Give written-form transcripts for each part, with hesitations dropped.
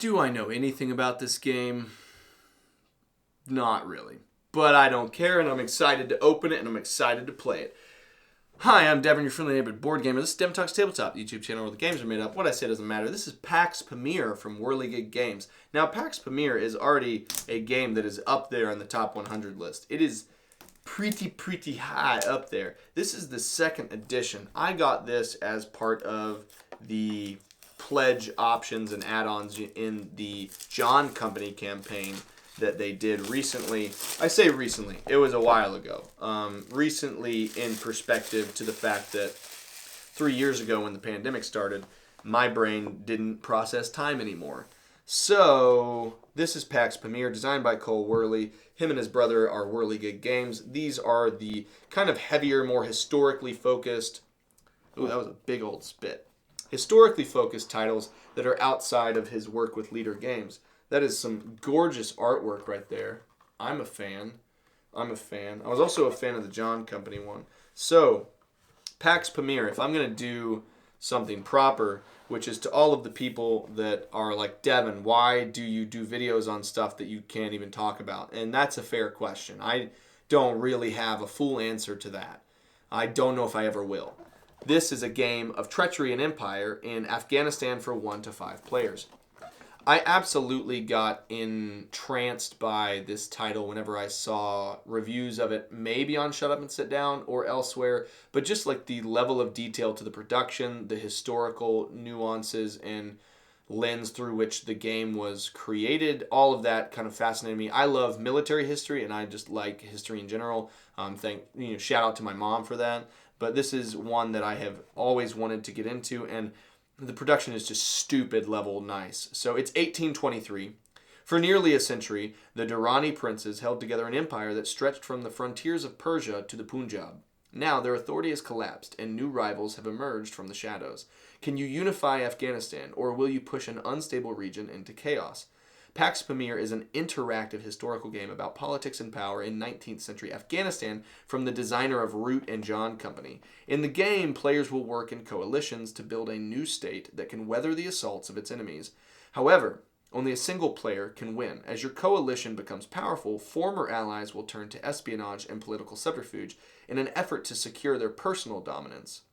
Do I know anything about this game? Not really. But I don't care, and I'm excited to open it, and I'm excited to play it. Hi, I'm Devin, your friendly neighborhood board gamer. This is Devin Talks Tabletop, the YouTube channel where the games are made up. What I say doesn't matter. This is Pax Pamir from Wehrle Games. Now, Pax Pamir is already a game that is up there on the top 100 list. It is pretty high up there. This is the second edition. I got this as part of the pledge options and add-ons in the John Company campaign that they did recently. I say recently, it was a while ago. Recently in perspective to the fact that 3 years ago when the pandemic started, my brain didn't process time anymore. So this is Pax Pamir, designed by Cole Wehrle. Him and his brother are Wehrle Games. These are the kind of heavier, more historically focused, ooh, that was a big old spit, historically focused titles that are outside of his work with Leader Games. That is some gorgeous artwork right there. I'm a fan. I was also a fan of the John Company one. So, Pax Pamir, if I'm going to do something proper, which is to all of the people that are like, Devin, why do you do videos on stuff that you can't even talk about? And that's a fair question. I don't really have a full answer to that. I don't know if I ever will. This is a game of treachery and empire in Afghanistan for 1 to 5 players. I absolutely got entranced by this title whenever I saw reviews of it, maybe on Shut Up and Sit Down or elsewhere, but just like the level of detail to the production, the historical nuances and lens through which the game was created, all of that kind of fascinated me. I love military history and I just like history in general. Shout out to my mom for that. But this is one that I have always wanted to get into, and the production is just stupid level nice. So it's 1823. For nearly a century, the Durrani princes held together an empire that stretched from the frontiers of Persia to the Punjab. Now their authority has collapsed, and new rivals have emerged from the shadows. Can you unify Afghanistan, or will you push an unstable region into chaos? Pax Pamir is an interactive historical game about politics and power in 19th century Afghanistan from the designer of Root and John Company. In the game, players will work in coalitions to build a new state that can weather the assaults of its enemies. However, only a single player can win. As your coalition becomes powerful, former allies will turn to espionage and political subterfuge in an effort to secure their personal dominance.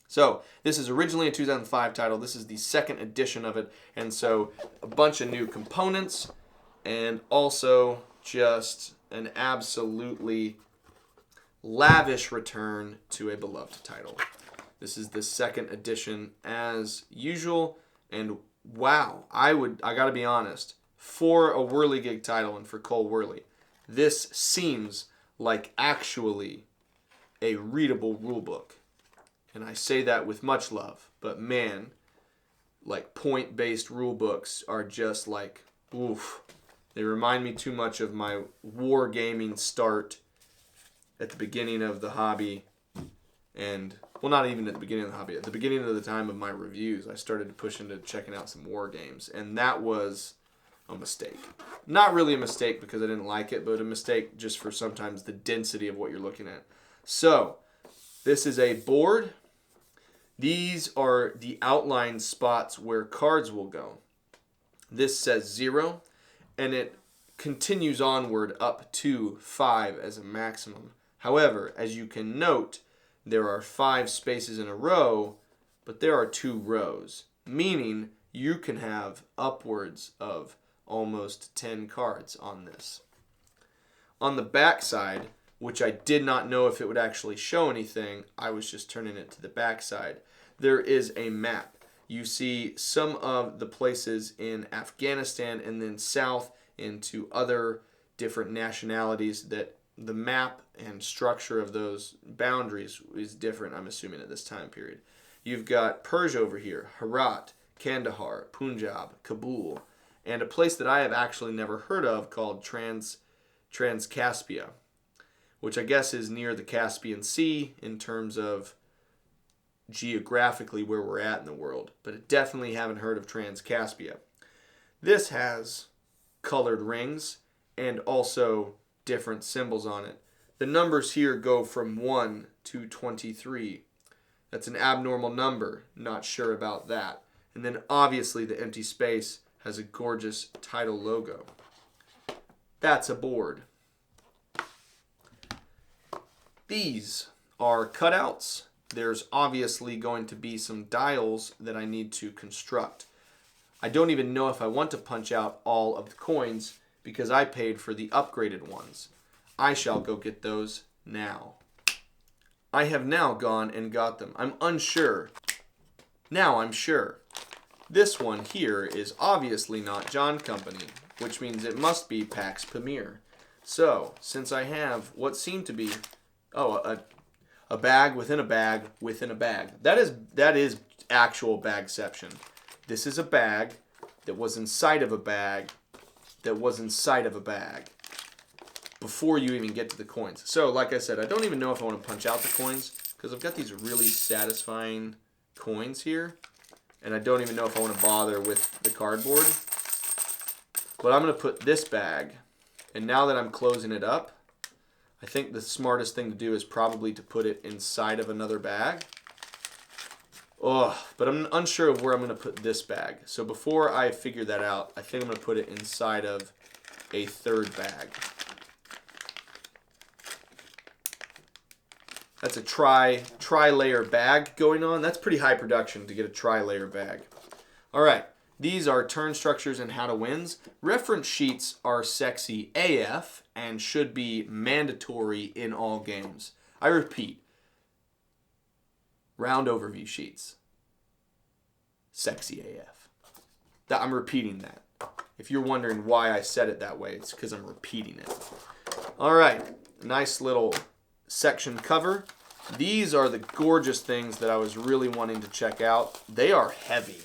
So, this is originally a 2005 title. This is the second edition of it. And so, a bunch of new components and also just an absolutely lavish return to a beloved title. This is the second edition as usual. And wow, I gotta be honest, for a Whirligig title and for Cole Wehrle, this seems like actually a readable rulebook. And I say that with much love, but man, like point-based rule books are just like, oof. They remind me too much of my wargaming start at the beginning of the hobby. And, well, not even at the beginning of the hobby. At the beginning of the time of my reviews, I started to push into checking out some war games. And that was a mistake. Not really a mistake because I didn't like it, but a mistake just for sometimes the density of what you're looking at. So, this is a board. These are the outline spots where cards will go. This says 0, and it continues onward up to 5 as a maximum. However, as you can note, there are 5 spaces in a row, but there are 2 rows, meaning you can have upwards of almost 10 cards on this. On the back side, which I did not know if it would actually show anything, I was just turning it to the back side, there is a map. You see some of the places in Afghanistan and then south into other different nationalities that the map and structure of those boundaries is different, I'm assuming, at this time period. You've got Persia over here, Herat, Kandahar, Punjab, Kabul, and a place that I have actually never heard of called Transcaspia, which I guess is near the Caspian Sea in terms of geographically where we're at in the world, but I definitely haven't heard of Transcaspia. This has colored rings and also different symbols on it. The numbers here go from 1 to 23. That's an abnormal number, not sure about that. And then obviously the empty space has a gorgeous title logo. That's a board. These are cutouts. There's obviously going to be some dials that I need to construct. I don't even know if I want to punch out all of the coins because I paid for the upgraded ones. I shall go get those now. I have now gone and got them. I'm unsure. Now I'm sure. This one here is obviously not John Company, which means it must be Pax Pamir. So, since I have what seemed to be, a bag within a bag within a bag. That is actual bagception. This is a bag that was inside of a bag that was inside of a bag before you even get to the coins. So, like I said, I don't even know if I want to punch out the coins because I've got these really satisfying coins here, and I don't even know if I want to bother with the cardboard. But I'm going to put this bag, and now that I'm closing it up, I think the smartest thing to do is probably to put it inside of another bag. But I'm unsure of where I'm going to put this bag. So before I figure that out, I think I'm going to put it inside of a third bag. That's a tri-layer bag going on. That's pretty high production to get a tri-layer bag. All right. These are turn structures and how to wins. Reference sheets are sexy AF and should be mandatory in all games. I repeat, round overview sheets, sexy AF. I'm repeating that. If you're wondering why I said it that way, it's because I'm repeating it. All right, nice little section cover. These are the gorgeous things that I was really wanting to check out. They are heavy.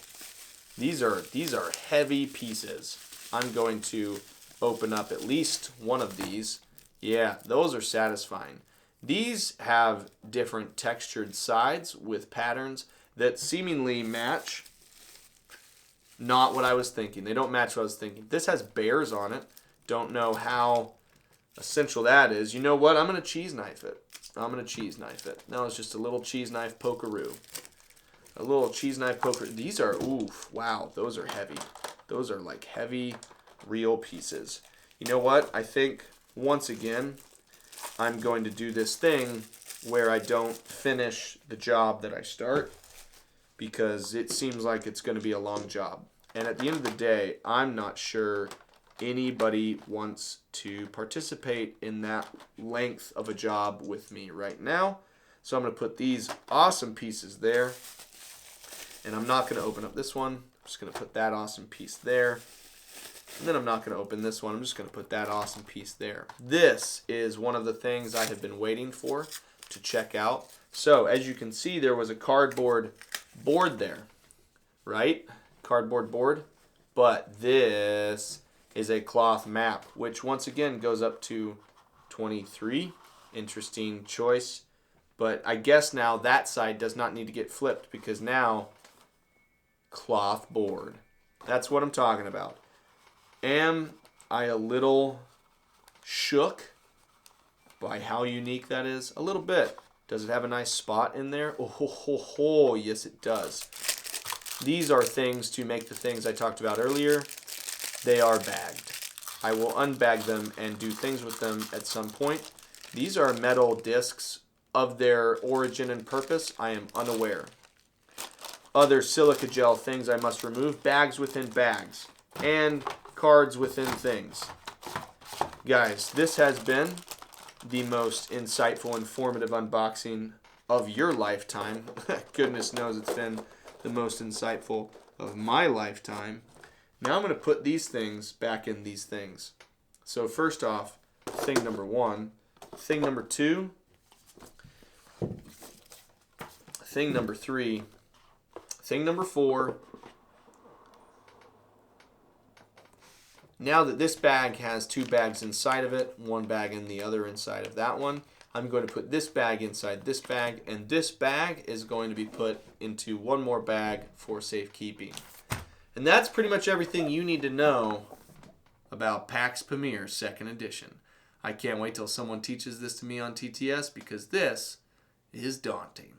These are heavy pieces. I'm going to open up at least one of these. Yeah, those are satisfying. These have different textured sides with patterns that seemingly match not what I was thinking. They don't match what I was thinking. This has bears on it. Don't know how essential that is. You know what? I'm going to cheese knife it. Now it's just a little cheese knife pokeroo. A little cheese knife poker. These are, oof, wow, those are heavy. Those are like heavy, real pieces. You know what? I think, once again, I'm going to do this thing where I don't finish the job that I start because it seems like it's going to be a long job. And at the end of the day, I'm not sure anybody wants to participate in that length of a job with me right now. So I'm going to put these awesome pieces there. And I'm not going to open up this one. I'm just going to put that awesome piece there. And then I'm not going to open this one. I'm just going to put that awesome piece there. This is one of the things I have been waiting for to check out. So as you can see, there was a cardboard board there, right? Cardboard board. But this is a cloth map, which once again goes up to 23. Interesting choice. But I guess now that side does not need to get flipped because now cloth board. That's what I'm talking about. Am I a little shook by how unique that is? A little bit. Does it have a nice spot in there? Oh, ho, ho, ho. Yes, it does. These are things to make the things I talked about earlier. They are bagged. I will unbag them and do things with them at some point. These are metal discs. Of their origin and purpose, I am unaware. Other silica gel things I must remove. Bags within bags. And cards within things. Guys, this has been the most insightful, informative unboxing of your lifetime. Goodness knows it's been the most insightful of my lifetime. Now I'm going to put these things back in these things. So first off, thing number one. Thing number two. Thing number three. Thing number four. Now that this bag has two bags inside of it, one bag and the other inside of that one, I'm going to put this bag inside this bag, and this bag is going to be put into one more bag for safekeeping. And that's pretty much everything you need to know about Pax Pamir 2nd edition. I can't wait till someone teaches this to me on TTS because this is daunting.